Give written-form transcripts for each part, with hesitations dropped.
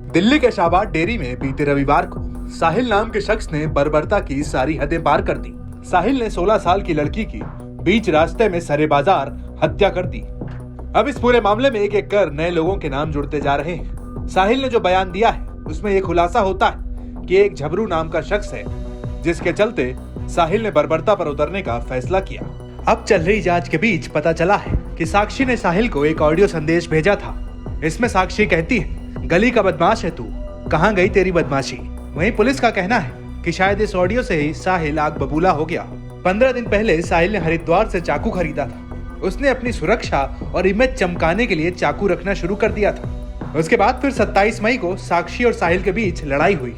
दिल्ली के शाहबाद डेयरी में बीते रविवार को साहिल नाम के शख्स ने बर्बरता की सारी हदें पार कर दी। साहिल ने 16 साल की लड़की की बीच रास्ते में सरे बाजार हत्या कर दी। अब इस पूरे मामले में एक एक कर नए लोगों के नाम जुड़ते जा रहे हैं। साहिल ने जो बयान दिया है उसमें यह खुलासा होता है कि एक झबरू नाम का शख्स है जिसके चलते साहिल ने बर्बरता पर उतरने का फैसला किया। अब चल रही जांच के बीच पता चला है कि साक्षी ने साहिल को एक ऑडियो संदेश भेजा था। इसमें साक्षी कहती है, गली का बदमाश है तू, कहाँ गई तेरी बदमाशी। वहीं पुलिस का कहना है कि शायद इस ऑडियो से ही साहिल आग बबूला हो गया। 15 दिन पहले साहिल ने हरिद्वार से चाकू खरीदा था। उसने अपनी सुरक्षा और इमेज चमकाने के लिए चाकू रखना शुरू कर दिया था। उसके बाद फिर 27 मई को साक्षी और साहिल के बीच लड़ाई हुई।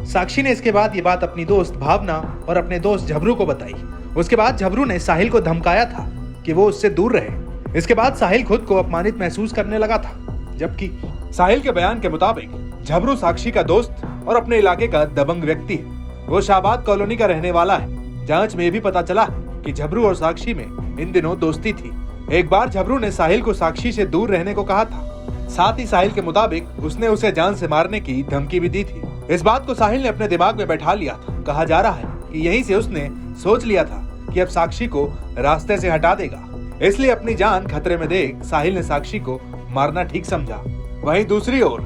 साक्षी ने इसके बाद ये बात अपनी दोस्त भावना और अपने दोस्त झबरू को बताई। उसके बाद झबरू ने साहिल को धमकाया था कि वो उससे दूर रहे। इसके बाद साहिल खुद को अपमानित महसूस करने लगा था, जबकि साहिल के बयान के मुताबिक झबरू साक्षी का दोस्त और अपने इलाके का दबंग व्यक्ति है। वो शाहबाद कॉलोनी का रहने वाला है। जांच में भी पता चला कि झबरू और साक्षी में इन दिनों दोस्ती थी। एक बार झबरू ने साहिल को साक्षी से दूर रहने को कहा था। साथ ही साहिल के मुताबिक उसने उसे जान से मारने की धमकी भी दी थी। इस बात को साहिल ने अपने दिमाग में बैठा लिया था। कहा जा रहा है कि यहीं से उसने सोच लिया था कि अब साक्षी को रास्ते से हटा देगा, इसलिए अपनी जान खतरे में देख साहिल ने साक्षी को मारना ठीक समझा। वहीं दूसरी ओर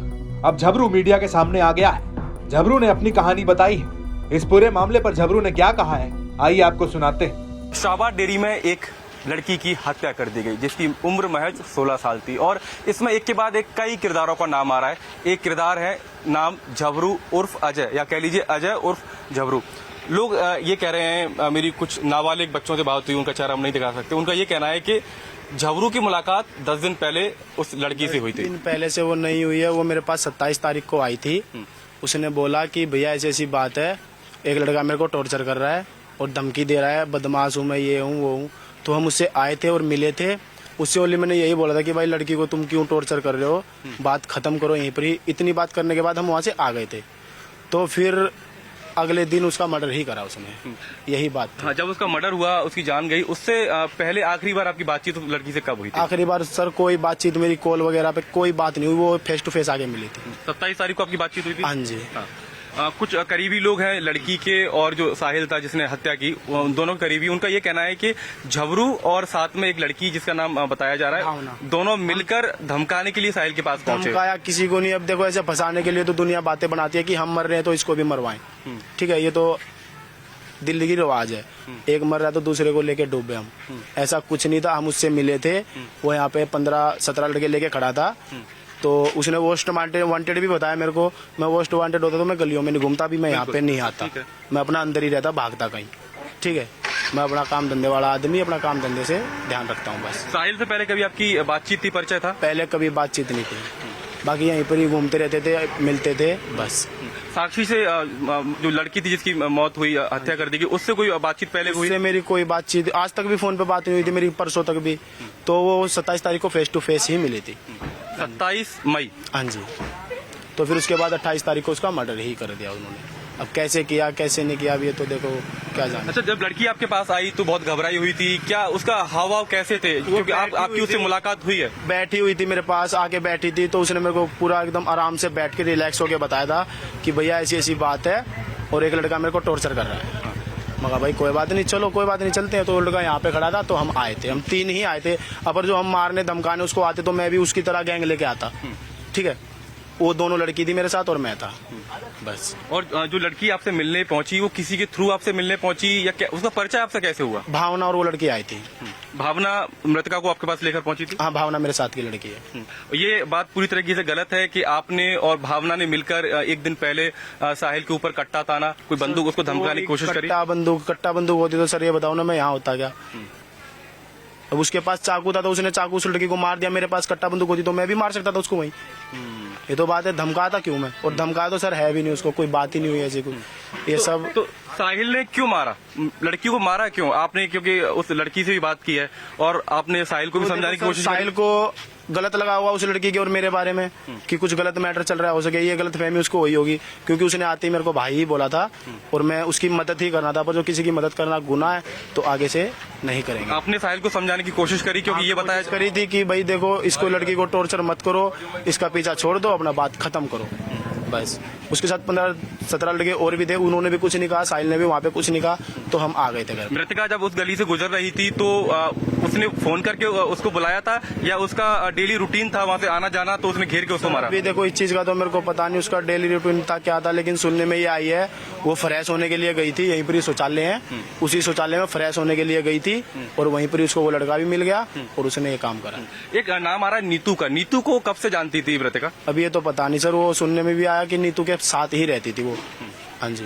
अब झबरू मीडिया के सामने आ गया है। झबरू ने अपनी कहानी बताई है। इस पूरे मामले पर झबरू ने क्या कहा है, आइए आपको सुनाते हैं। शाहबाद डेयरी में एक लड़की की हत्या कर दी गई जिसकी उम्र महज 16 साल थी और इसमें एक के बाद एक कई किरदारों का नाम आ रहा है। एक किरदार है नाम झबरू उर्फ अजय, या कह लीजिए अजय उर्फ झबरू। लोग ये कह रहे हैं, मेरी कुछ नाबालिग बच्चों से बात हुई, उनका चेहरा हम नहीं दिखा सकते। उनका ये कहना है कि झबरू की मुलाकात 10 दिन पहले उस लड़की से हुई थी। 10 दिन पहले से वो नहीं हुई है। वो मेरे पास 27 तारीख को आई थी। उसने बोला कि भैया ऐसी ऐसी बात है, एक लड़का मेरे को टॉर्चर कर रहा है और धमकी दे रहा है, बदमाश हूँ मैं, ये हूँ वो हूँ। तो हम उससे आए थे और मिले थे। उससे ओनली मैंने यही बोला था कि भाई लड़की को तुम क्यों टॉर्चर कर रहे हो, बात खत्म करो यहीं पर ही। इतनी बात करने के बाद हम वहाँ से आ गए थे। तो फिर अगले दिन उसका मर्डर ही करा उसने, यही बात थी। हाँ, जब उसका मर्डर हुआ, उसकी जान गई, उससे पहले आखिरी बार आपकी बातचीत लड़की से कब हुई थी? आखिरी बार सर कोई बातचीत, मेरी कॉल वगैरह पे कोई बात नहीं हुई। वो फेस टू फेस आगे मिली थी। 27 तारीख को आपकी बातचीत हुई थी? हाँ जी। हाँ। कुछ करीबी लोग हैं लड़की के और जो साहिल था जिसने हत्या की, उन दोनों करीबी, उनका ये कहना है कि झबरू और साथ में एक लड़की जिसका नाम बताया जा रहा है, दोनों मिलकर धमकाने के लिए साहिल के पास पहुंचे। धमकाया किसी को नहीं। अब देखो ऐसे फंसाने के लिए तो दुनिया बातें बनाती है कि हम मर रहे हैं तो इसको भी मरवाएं। ठीक है, ये तो दिल्ली की रिवाज है। एक मर रहा है तो दूसरे को लेके डूबे हम। ऐसा कुछ नहीं था। हम उससे मिले थे। वो यहाँ पे 15-17 लड़के लेके खड़ा था। तो उसने मोस्ट वांटेड भी बताया मेरे को। मैं मोस्ट वांटेड होता तो मैं गलियों में नहीं घूमता, भी मैं यहाँ पे नहीं आता। मैं अपना अंदर ही रहता, भागता कहीं। ठीक है, मैं अपना काम धंधे वाला आदमी, अपना काम धंधे से ध्यान रखता हूँ बस। साहिल से पहले कभी आपकी बातचीत थी, परिचय था? पहले कभी बातचीत नहीं थी, बाकी यहीं पर ही घूमते रहते थे, मिलते थे बस। साक्षी से जो लड़की थी जिसकी मौत हुई, हत्या कर दी गई, उससे कोई बातचीत पहले हुई? उससे मेरी कोई बातचीत आज तक भी फोन पे बात नहीं हुई थी मेरी, परसों तक भी। तो वो 27 तारीख को फेस टू फेस ही मिली थी। 27 मई? हाँ जी। तो फिर उसके बाद 28 तारीख को उसका मर्डर ही कर दिया उन्होंने। अब कैसे किया कैसे नहीं किया, अब ये तो देखो क्या जाने। अच्छा, जब लड़की आपके पास आई तो बहुत घबराई हुई थी, क्या उसका हाव भाव कैसे थे? क्योंकि आपकी उससे मुलाकात हुई है। बैठी हुई थी मेरे पास, आके बैठी थी। तो उसने मेरे को पूरा एकदम आराम से बैठ के रिलैक्स होके बताया था कि भैया ऐसी ऐसी बात है और एक लड़का मेरे को टॉर्चर कर रहा है। मगर भाई कोई बात नहीं, चलो कोई बात नहीं, चलते हैं। तो लड़का यहाँ पे खड़ा था तो हम आए थे। हम 3 ही आए थे। अगर जो हम मारने धमकाने उसको आते तो मैं भी उसकी तरह गैंग लेके आता। ठीक है, वो दोनों लड़की थी मेरे साथ और मैं था बस। और जो लड़की आपसे मिलने पहुंची, वो किसी के थ्रू आपसे मिलने पहुंची या क्या, उसका परिचय आपसे कैसे हुआ? भावना और वो लड़की आई थी। भावना मृतका को आपके पास लेकर पहुंची थी? हाँ, भावना मेरे साथ की लड़की है। ये बात पूरी तरीके से गलत है कि आपने और भावना ने मिलकर एक दिन पहले साहिल के ऊपर कट्टा ताना, कोई बंदूक उसको धमकाने की कोशिश करी? कट्टा बंदूक होती तो सर ये बताओ ना, मैं यहाँ होता क्या? अब उसके पास चाकू था तो उसने चाकू उस लड़की को मार दिया। मेरे पास कट्टा बंदूक होती तो मैं भी मार सकता था उसको वहीं। ये तो बात है, धमकाता क्यों मैं? और धमकाया तो सर है भी नहीं, उसको कोई बात ही नहीं हुई ऐसी कुछ। ये सब तो साहिल ने क्यों मारा? लड़की को मारा क्यों आपने? क्योंकि उस लड़की से भी बात की है और आपने साहिल को भी समझाने की कोशिश की। साहिल को गलत लगा हुआ उस लड़की के और मेरे बारे में कि कुछ गलत मैटर चल रहा है, हो सके ये गलत फहमी उसको हुई होगी। क्योंकि उसने आते ही मेरे को भाई ही बोला था और मैं उसकी मदद ही करना था। पर जो किसी की मदद करना गुनाह है तो आगे से नहीं करेंगे। आपने साहिल को समझाने की कोशिश करी? क्योंकि ये बताया करी थी कि भाई देखो, इसको लड़की को टॉर्चर मत करो, इसका पीछा छोड़ दो, अपना बात खत्म करो। बस उसके साथ 15-17 लड़के और भी थे, उन्होंने भी कुछ नहीं कहा, साहिल ने भी वहाँ पे कुछ नहीं कहा, तो हम आ गए थे घर। मृतका जब उस गली से गुजर रही थी तो उसने फोन करके उसको बुलाया था या उसका डेली रूटीन था वहाँ से आना जाना, तो उसने घेर के उसको मारा? अभी देखो इस चीज का तो मेरे को पता नहीं उसका डेली रूटीन था क्या था, लेकिन सुनने में ये आई है वो फ्रेश होने के लिए गई थी, यहीं पर ही शौचालय है, उसी शौचालय में फ्रेश होने के लिए गई थी और वहीं पर उसको वो लड़का भी मिल गया और उसने ये काम करा। एक नाम आ रहा है नीतू का, नीतू को कब से जानती थी मृतका? अभी ये तो पता नहीं सर, वो सुनने में भी आया कि नीतू के साथ ही रहती थी वो। हाँ जी।